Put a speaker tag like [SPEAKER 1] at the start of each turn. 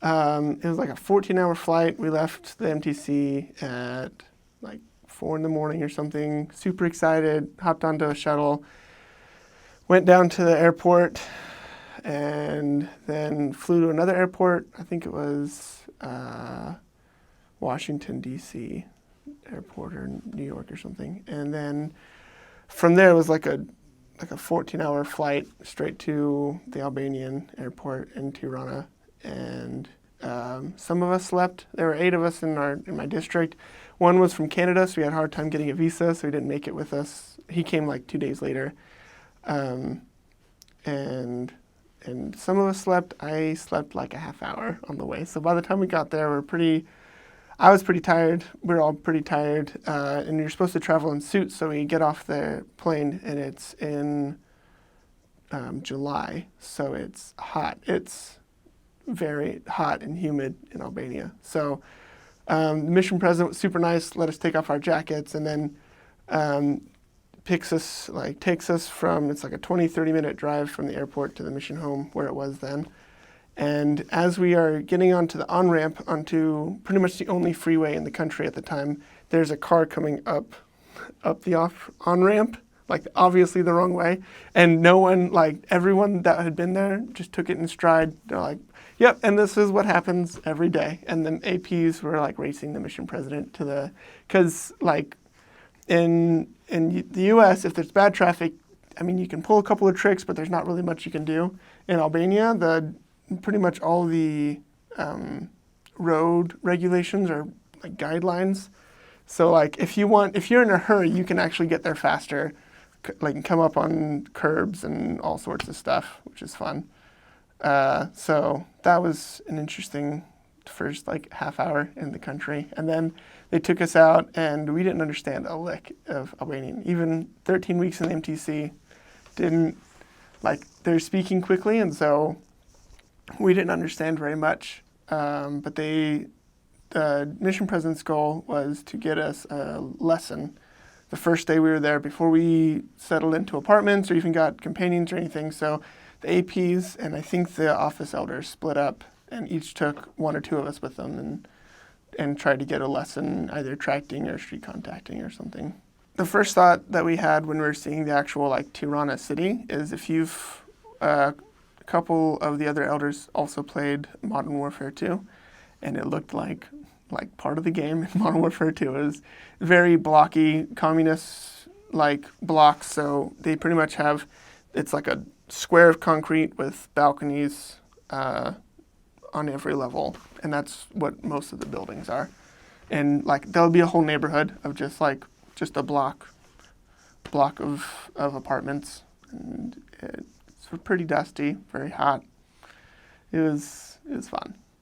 [SPEAKER 1] It was like a 14-hour flight. We left the MTC at like 4 in the morning or something. Super excited, hopped onto a shuttle, went down to the airport, and then flew to another airport. I think it was Washington, D.C. airport or New York or something. And then from there, it was like a 14-hour flight straight to the Albanian airport in Tirana. And some of us slept. There were 8 of us in my district. One was from Canada, so we had a hard time getting a visa, so he didn't make it with us. He came like 2 days later. And some of us slept. I slept like a half hour on the way. So by the time we got there, I was pretty tired. We were all pretty tired. And you're supposed to travel in suits, so we get off the plane, and it's in July, so it's hot. It's very hot and humid in Albania. So the mission president was super nice, let us take off our jackets, and then takes us from, it's like a 20-30 minute drive from the airport to the mission home where it was then. And as we are getting onto the on-ramp onto pretty much the only freeway in the country at the time, there's a car coming up the on-ramp, like obviously the wrong way. And no one, like everyone that had been there just took it in stride. They're like, yep, and this is what happens every day. And then APs were like racing the mission president because like in the US, if there's bad traffic, I mean, you can pull a couple of tricks, but there's not really much you can do. In Albania, pretty much all the road regulations are like guidelines. So like if you're in a hurry, you can actually get there faster, like come up on curbs and all sorts of stuff, which is fun. So that was an interesting first like half hour in the country. And then they took us out and we didn't understand a lick of Albanian. Even 13 weeks in the MTC they're speaking quickly, and so we didn't understand very much. But the mission president's goal was to get us a lesson the first day we were there before we settled into apartments or even got companions or anything. So the APs and I think the office elders split up and each took 1 or 2 of us with them and tried to get a lesson, either tracting or street contacting or something. The first thought that we had when we were seeing the actual like Tirana city is if you've a couple of the other elders also played Modern Warfare 2, and it looked like part of the game in Modern Warfare 2. It was very blocky, communist like blocks, so they pretty much it's like a square of concrete with balconies on every level, and that's what most of the buildings are. And like there'll be a whole neighborhood of just a block of apartments, and it's pretty dusty, very hot. It was fun.